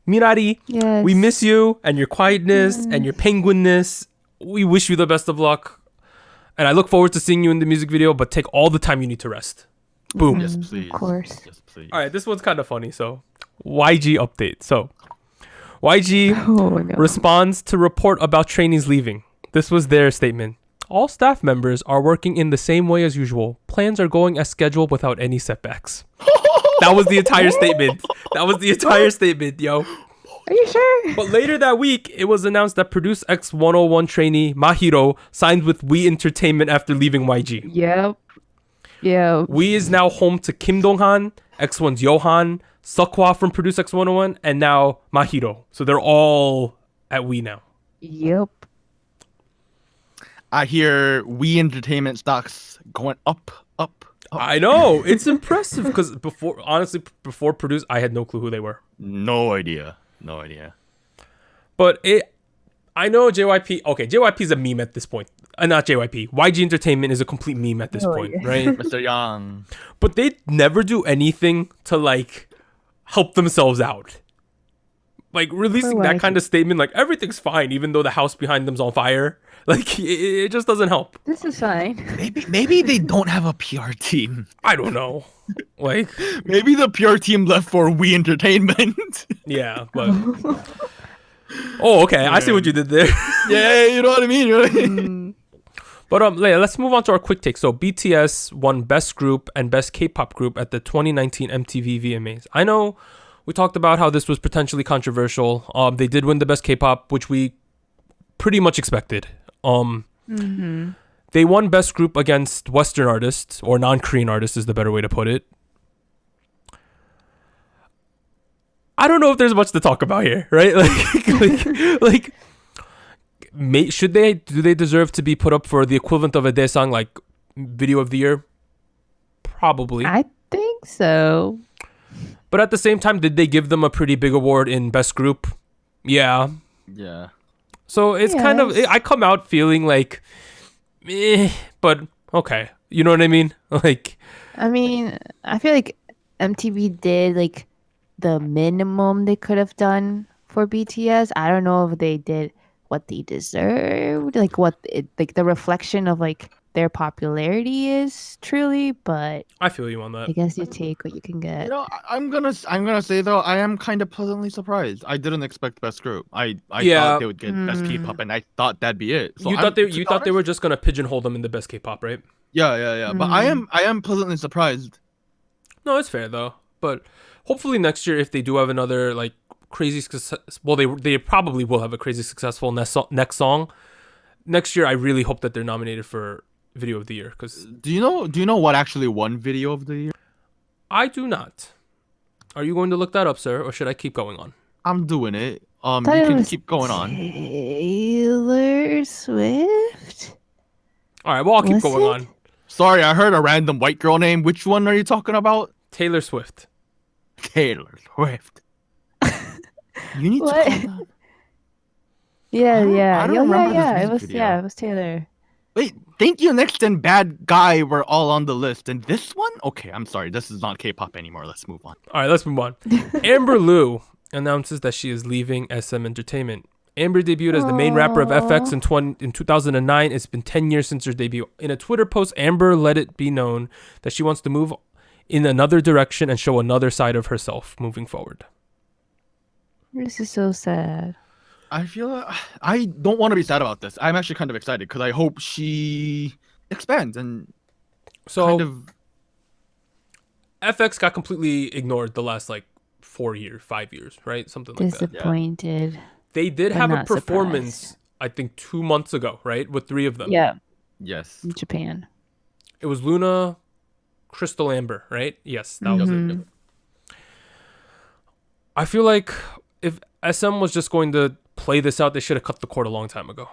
Minari, Yes. we miss you and your quietness and your penguinness. We wish you the best of luck. And I look forward to seeing you in the music video, but take all the time you need to rest. Boom. Yes, please. Of course. Yes, please. All right, this one's kind of funny. So, YG update. So, YG Oh my god. responds to report about trainees leaving. This was their statement. All staff members are working in the same way as usual. Plans are going as scheduled without any setbacks. That was the entire statement. That was the entire statement, yo. Are you sure? But later that week, it was announced that Produce X-101 trainee Mahiro signed with We Entertainment after leaving YG. Yep. Yeah. We is now home to Kim Dong-han, X1's Johan, Seokwa from Produce X-101, and now Mahiro. So they're all at We now. Yep. I hear We Entertainment stocks going up. I know. It's impressive because before Produce, I had no clue who they were. No idea. But I know JYP. Okay, JYP is a meme at this point. Not JYP. YG Entertainment is a complete meme at this point, yeah. right? Mr. Yang. But they never do anything to like help themselves out. Like releasing For that YG. kind of statement, like everything's fine, even though the house behind them's on fire. Like it just doesn't help. This is fine. Maybe they don't have a PR team. I don't know. Like, Maybe the PR team left for We Entertainment. yeah, but. Oh, okay. I see what you did there. Yeah, you know what I mean. But let's move on to our quick take. So BTS won Best Group and Best K-pop Group at the 2019 MTV VMAs. I know we talked about how this was potentially controversial. They did win the Best K-pop, which we pretty much expected. They won Best Group against Western artists, or non-Korean artists is the better way to put it. I don't know if there's much to talk about here, right? Should they? Do they deserve to be put up for the equivalent of a Daesang, like Video of the Year? Probably. I think so. But at the same time, did they give them a pretty big award in Best Group? Yeah. Yeah. So it's kind of, I come out feeling like, but okay. You know what I mean? Like, I mean, I feel like MTV did like the minimum they could have done for BTS. I don't know if they did what they deserved, like like the reflection of like their popularity is truly, but I feel you on that. I guess you take what you can get. You know, I'm gonna say though, I am kind of pleasantly surprised. I didn't expect Best Group. I thought they would get Best K-pop, and I thought that'd be it. So you thought they were just gonna pigeonhole them in the Best K-pop, right? Yeah. But I am pleasantly surprised. No, it's fair though. But hopefully next year, if they do have another like crazy success, well, they probably will have a crazy successful next song. Next year, I really hope that they're nominated for Video of the Year. Because do you know what actually won Video of the Year? I do not. Are you going to look that up, sir, or should I keep going on? I'm doing it. You can keep going on. Taylor Swift. All right, well, I'll keep going on. Sorry, I heard a random white girl name. Which one are you talking about? Taylor Swift. Taylor Swift. You need to calm down. Yeah. I don't remember this It music was video. it was Taylor. Wait, Thank You Next and Bad Guy were all on the list, and this one? Okay, I'm sorry, this is not K-pop anymore. Let's move on. All right, let's move on. Amber Liu announces that she is leaving SM Entertainment. Amber debuted as the main rapper of FX in 2009. It's been 10 years since her debut. In a Twitter post, Amber let it be known that she wants to move in another direction and show another side of herself moving forward. This is so sad. I feel I don't want to be sad about this. I'm actually kind of excited because I hope she expands and so kind of. FX got completely ignored the last like 5 years, right? Something like that. Disappointed. They did but have a not performance, surprised. I think 2 months ago, right? With 3 of them. Yeah, Yes. in Japan. It was Luna, Crystal Amber, right? Yes, that was it. I feel like if SM was just going to play this out, they should have cut the cord a long time ago.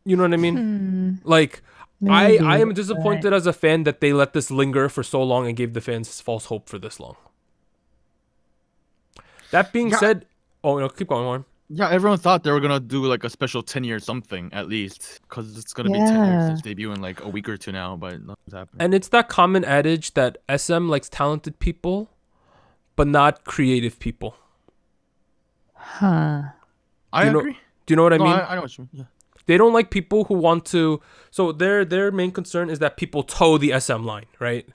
You know what I mean? Like, Maybe, I am disappointed as a fan that they let this linger for so long and gave the fans false hope for this long. That being said, oh no, keep going on. Yeah, everyone thought they were gonna do like a special 10-year something at least, because it's gonna be 10 years since debut in like a week or two now, but nothing's happening. And it's that common adage that SM likes talented people, but not creative people. Huh. I agree. Do you know what I mean? I know what you mean. Yeah. They don't like people who want to. So their main concern is that people toe the SM line, right?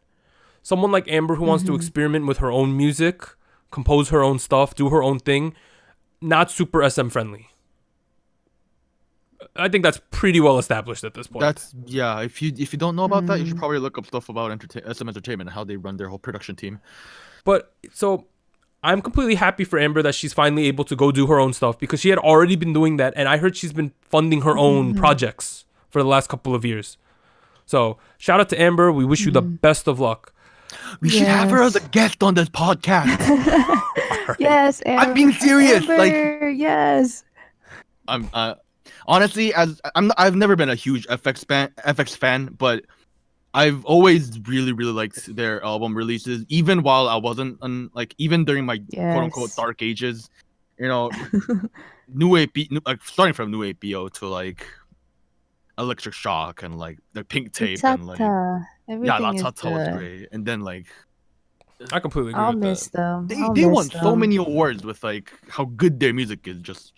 Someone like Amber who wants to experiment with her own music, compose her own stuff, do her own thing, not super SM friendly. I think that's pretty well established at this point. That's If you don't know about that, you should probably look up stuff about SM Entertainment and how they run their whole production team. But so I'm completely happy for Amber that she's finally able to go do her own stuff, because she had already been doing that, and I heard she's been funding her own projects for the last couple of years. So shout out to Amber. We wish you the best of luck. We should have her as a guest on this podcast. Yes, Amber. I'm being serious. Amber, yes. I'm honestly, I've never been a huge FX fan, but I've always really liked their album releases, even while I wasn't even during my quote unquote dark ages. You know, starting from New APO to like Electric Shock and like the Pink Tape and like Latata was great, and then like I completely agree I'll with miss that. them. they won so many awards with like how good their music is. Just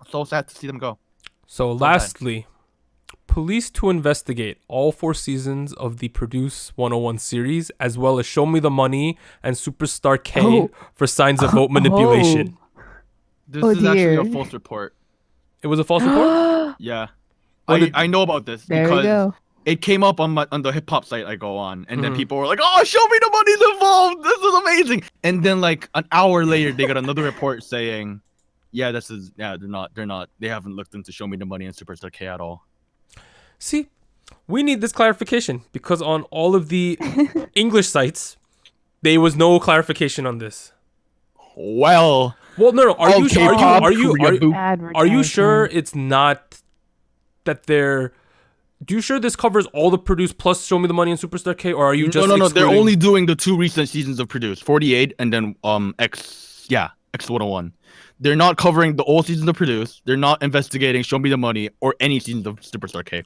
so sad to see them go. So lastly, police to investigate all 4 seasons of the Produce 101 series, as well as Show Me the Money and Superstar K for signs of vote manipulation. This is actually a false report. It was a false report? Yeah. What I know about this There you because go. it came up on the hip hop site I go on, and then people were like, "Oh, Show Me the Money's involved. This is amazing." And then like an hour later, they got another report saying yeah, they're not. They haven't looked into Show Me the Money and Superstar K at all. See, we need this clarification because on all of the English sites, there was no clarification on this. Well, No. Are you sure? K-pop, Are you Advertising. sure it's not that they're? Do you sure this covers all the Produce plus Show Me the Money and Superstar K, or are you just no. They're excluding- only doing the 2 recent seasons of Produce, 48 and then X101. They're not covering the old seasons of Produce. They're not investigating Show Me the Money or any seasons of Superstar K.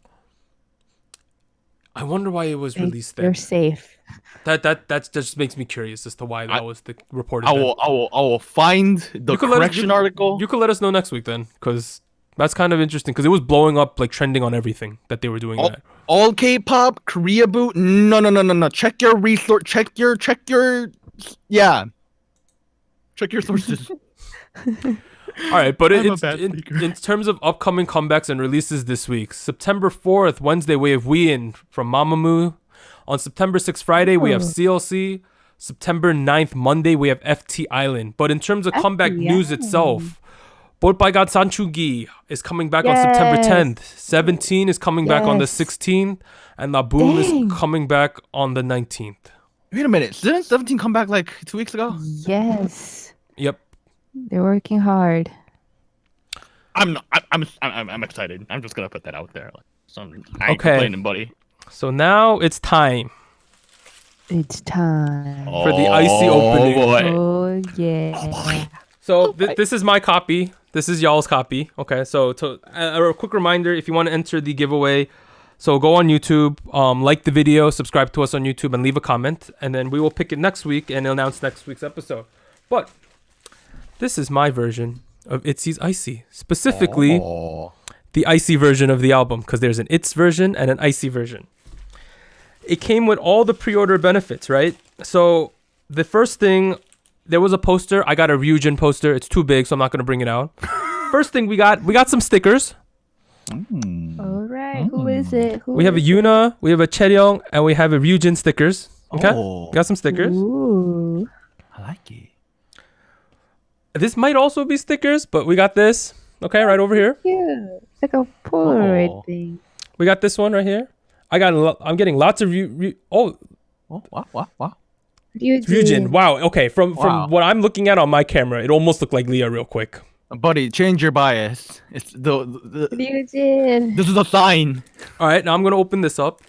I wonder why it was released They're then. safe. That just makes me curious as to why that was the reported. I then. will find the You could let us- correction article. You could let us know next week then, because that's kind of interesting. Because it was blowing up, like trending on everything that they were doing that. All K-pop, Korea boot. No. Check your resource. Check your sources. All right, but I'm a it's bad speaker. in terms of upcoming comebacks and releases this week. September 4th, Wednesday, we have Ween from Mamamoo. On September 6th, Friday, we have CLC. September 9th, Monday, we have FT Island. But in terms of comeback FT news Island. itself, Bolpagat Sanchugi is coming back on September Yes. 10th. 17 is coming back on the Yes. 16th. And La Boom Dang. is coming back on the 19th. Wait a minute. Didn't 17 come back like 2 weeks ago? Yes. Yep. They're working hard. I'm excited. I'm just gonna put that out there. I ain't Okay. complaining, buddy. So now it's time It's time. for the icy opening. Boy. Oh, yeah. So this is my copy. This is y'all's copy. Okay. So a quick reminder: if you want to enter the giveaway, so go on YouTube, like the video, subscribe to us on YouTube, and leave a comment, and then we will pick it next week and announce next week's episode. But this is my version of Itzy's Icy, specifically the Icy version of the album, because there's an It's version and an Icy version. It came with all the pre-order benefits, right? So the first thing, there was a poster. I got a Ryujin poster. It's too big, so I'm not going to bring it out. First thing we got some stickers. All right. Who is it? We have a Yuna, we have a Chaeryeong, and we have a Ryujin stickers. Okay? Oh. Got some stickers. Ooh. I like it. This might also be stickers, but we got this. Okay, right over here. Cute. It's like a Polaroid Oh. thing. We got this one right here. I'm getting lots of Oh, wow. Ryujin. Wow. Okay, from Wow. what I'm looking at on my camera, it almost looked like Leah real quick. Buddy, change your bias. It's the Ryujin. this is a sign. All right, now I'm gonna open this up.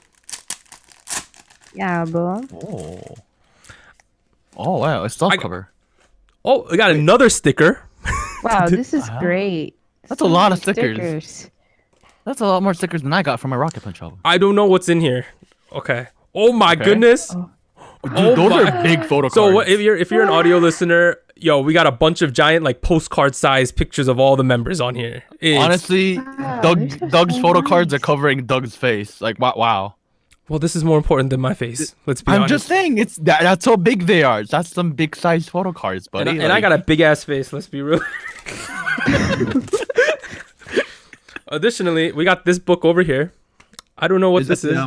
Album. Oh wow, it's soft I- cover. Oh, we got another sticker. Wow, this is great. That's a lot of many stickers. That's a lot more stickers than I got from my Rocket Punch album. I don't know what's in here. Okay. Oh my Okay. goodness. Oh. Dude, those are big photo cards. So if you're an audio listener, yo, we got a bunch of giant like postcard size pictures of all the members on here. It's- honestly, Wow, Doug's these are so photo cards are nice. covering Doug's face. Like wow. well, this is more important than my face. Let's be I'm honest. just saying, that's how big they are. That's some big size photo cards, and, buddy. I got a big ass face. Let's be real. Additionally, we got this book over here. I don't know what this is.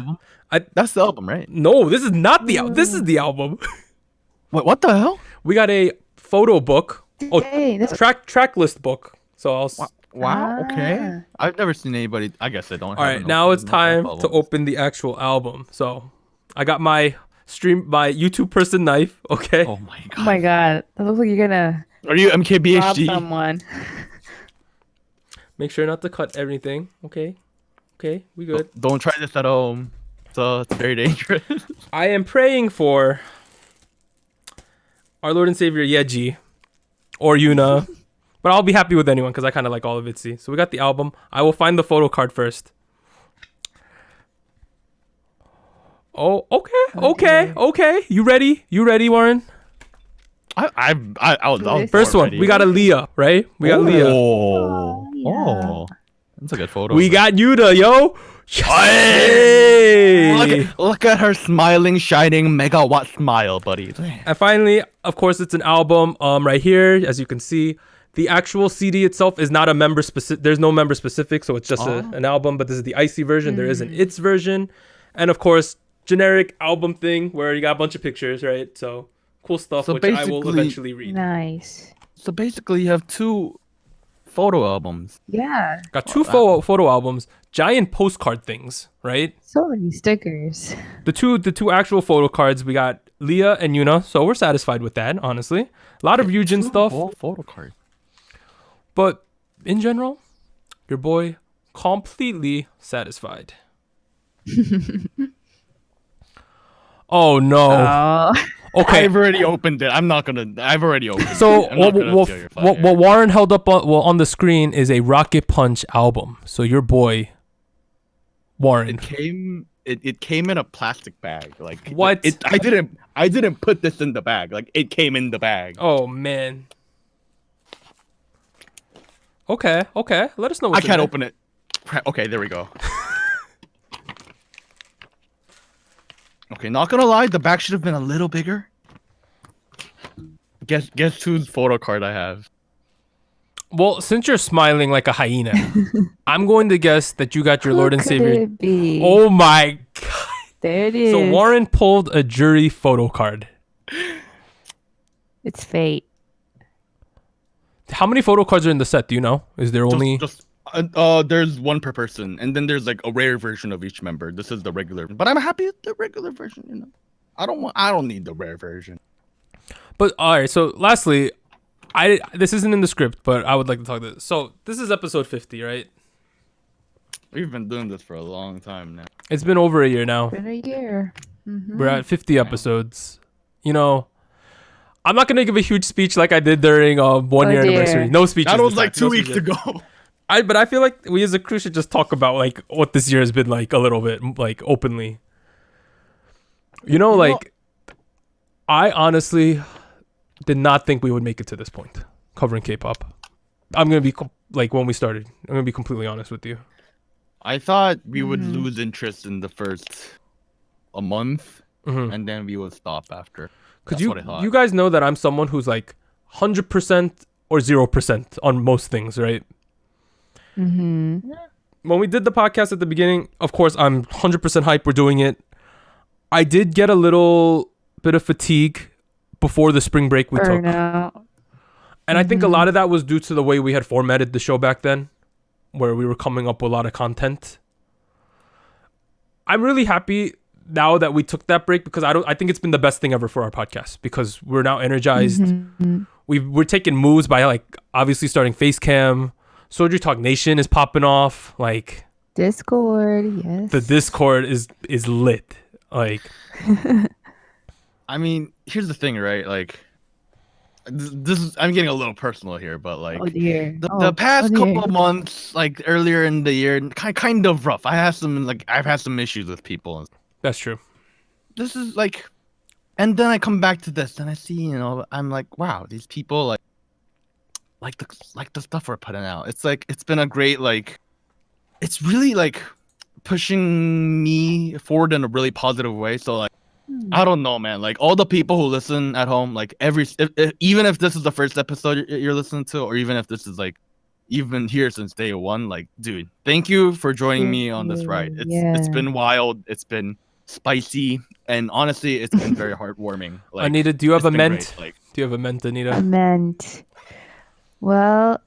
That's the album, right? No, this is not the album. This is the album. What the hell? We got a photo book. Oh, Hey, that's track list book. So I'll. Wow. Okay. Ah. I've never seen anybody. I guess I don't. All right, now it's time to open the actual album. So I got my YouTube person knife. Okay. Oh my god. oh my god. That looks like you're gonna Are you rob MKBHD? someone. Make sure not to cut everything. Okay. Okay, we good. Don't try this at home. So it's very dangerous. I am praying for our Lord and Savior Yeji or Yuna, but I'll be happy with anyone because I kind of like all of Itzy. So we got the album. I will find the photo card first. Oh, okay. You ready? You ready, Warren? I was First one, we got a Leah, right? We got Leah. Oh, that's a good photo. We got Yuda, yo. Hey! Look at her smiling, shining megawatt smile, buddy. And finally, of course, it's an album. Right here, as you can see, the actual CD itself is not a member specific. There's no member specific, so it's just an album. But this is the icy version. There is an It's version, and of course, generic album thing where you got a bunch of pictures, right? So cool stuff, So which I will basically- eventually read. Nice. So basically, you have two photo albums. Yeah. Got two photo albums, giant postcard things, right? So many stickers. The two actual photo cards. We got Leah and Yuna, so we're satisfied with that. Honestly, a lot of Yujin stuff, Photo card. but in general, your boy completely satisfied. Oh no. Okay. I've already opened it. I've already opened So it. I'm not gonna steal your fire. what Warren held up on the screen is a Rocket Punch album. So your boy Warren It came in a plastic bag. Like What? I didn't put this in the bag. Like it came in the bag. Oh man. Okay. Let us know. I What's can't open it. Okay, there we go. Okay, not gonna lie, the bag should have been a little bigger. Guess whose photo card I have? Well, since you're smiling like a hyena, I'm going to guess that you got your Lord and Savior. Could it be? Oh my god. There it is. So Warren pulled a jury photo card. It's fate. How many photo cards are in the set? Do you know? Is there only There's one per person, and then there's like a rare version of each member. This is the regular, but I'm happy with the regular version. You know, I don't need the rare version. But all right, so lastly, this isn't in the script, but I would like to talk this. So this is episode 50, right? We've been doing this for a long time now. It's been over a year now. Been a year. Mm-hmm. We're at 50 episodes. You know, I'm not gonna give a huge speech like I did during 1 year dear. anniversary. No speeches. That was this like time. 2 No weeks speeches. ago. But I feel like we as a crew should just talk about like what this year has been like a little bit, like openly. You know, like I honestly did not think we would make it to this point covering K-pop. I'm gonna be like when we started. I'm gonna be completely honest with you. I thought we would lose interest in the first a month, Mhm. and then we would stop after. Because That's what I thought. you guys know that I'm someone who's like 100% or 0% on most things, right? Mm-hmm. When we did the podcast at the beginning, of course, I'm 100% hype. We're doing it. I did get a little bit of fatigue before the spring break we took. Burnout. And I think a lot of that was due to the way we had formatted the show back then, where we were coming up with a lot of content. I'm really happy now that we took that break because I think it's been the best thing ever for our podcast because we're now energized. Mm-hmm. We're taking moves by like obviously starting Facecam. SojuTalk Nation is popping off. Like Discord, yes. the Discord is lit. Like I mean, here's the thing, right? Like, this is I'm getting a little personal here, but like Oh dear. the past dear. couple of months, like earlier in the year, kind of rough. I've had some issues with people. that's true. This is like, and then I come back to this and I see, you know, I'm like, wow, these people like the stuff we're putting out. It's like it's been a great it's really like pushing me forward in a really positive way. So like I don't know, man. Like all the people who listen at home, like even if this is the first episode you're listening to, or even if this is like even here since day one, like dude, thank you for joining me on this ride. It's been wild. It's been spicy, and honestly, it's been very heartwarming. Like, Anita, do you have it's a been ment? great, like, Do you have a ment, Anita? I meant. Well,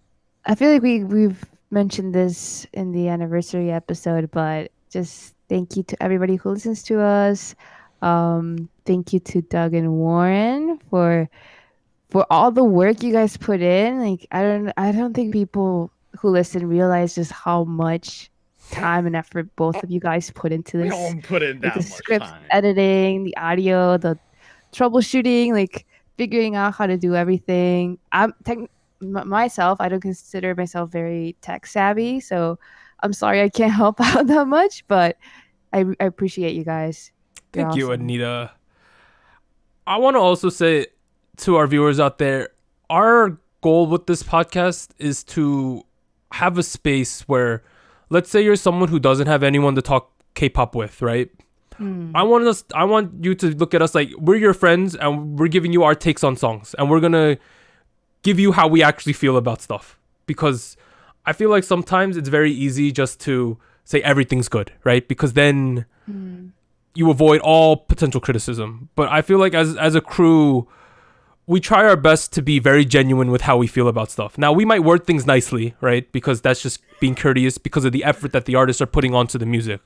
I feel like we've mentioned this in the anniversary episode, but just thank you to everybody who listens to us. Thank you to Doug and Warren for all the work you guys put in. Like I don't think people who listen realize just how much time and effort both of you guys put into we this. don't put in Like that the much script time. editing, the audio, the troubleshooting, like figuring out how to do everything. Myself, I don't consider myself very tech savvy, so I'm sorry I can't help out that much, but I appreciate you guys. You're Thank you, awesome. Anita. I want to also say to our viewers out there, our goal with this podcast is to have a space where, let's say you're someone who doesn't have anyone to talk K-pop with, right? I want you to look at us like we're your friends and we're giving you our takes on songs and we're gonna give you how we actually feel about stuff, because I feel like sometimes it's very easy just to say everything's good, right? Because then you avoid all potential criticism. But I feel like as a crew, we try our best to be very genuine with how we feel about stuff. Now, we might word things nicely, right? Because that's just being courteous because of the effort that the artists are putting onto the music.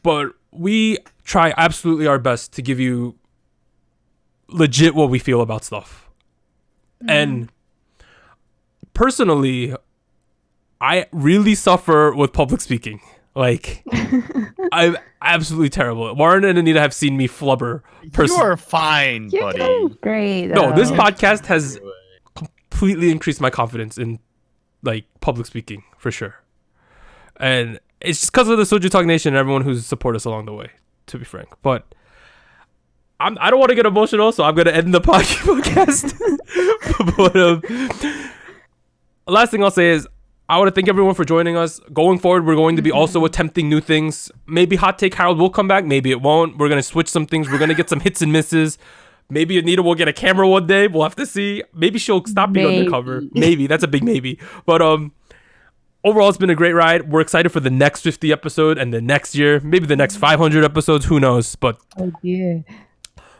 But we try absolutely our best to give you legit what we feel about stuff. And personally, I really suffer with public speaking. Like, I'm absolutely terrible. Warren and Anita have seen me flubber. You are fine, You're buddy. doing great. No, this though. podcast has completely increased my confidence in like public speaking for sure. And it's just because of the SojuTalk Nation and everyone who's supported us along the way, to be frank. But I don't want to get emotional, so I'm going to end the podcast. But last thing I'll say is I want to thank everyone for joining us. Going forward, we're going to be also attempting new things. Maybe Hot Take Harold will come back. Maybe it won't. We're going to switch some things. We're going to get some hits and misses. Maybe Anita will get a camera one day. We'll have to see. Maybe she'll stop being undercover. Maybe. That's a big maybe. But overall, it's been a great ride. We're excited for the next 50 episode and the next year. Maybe the next 500 episodes. Who knows? But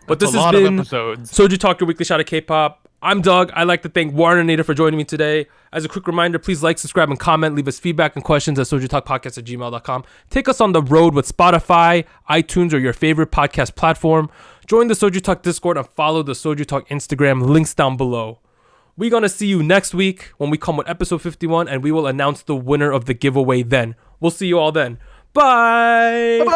But this has been SojuTalk, your weekly shot of K-pop. I'm Doug. I'd like to thank Warren and Nada for joining me today. As a quick reminder, please like, subscribe, and comment. Leave us feedback and questions at SojuTalkPodcast@gmail.com. Take us on the road with Spotify, iTunes, or your favorite podcast platform. Join the SojuTalk Discord and follow the SojuTalk Instagram. Links down below. We're going to see you next week when we come with episode 51, and we will announce the winner of the giveaway then. We'll see you all then. Bye! Bye!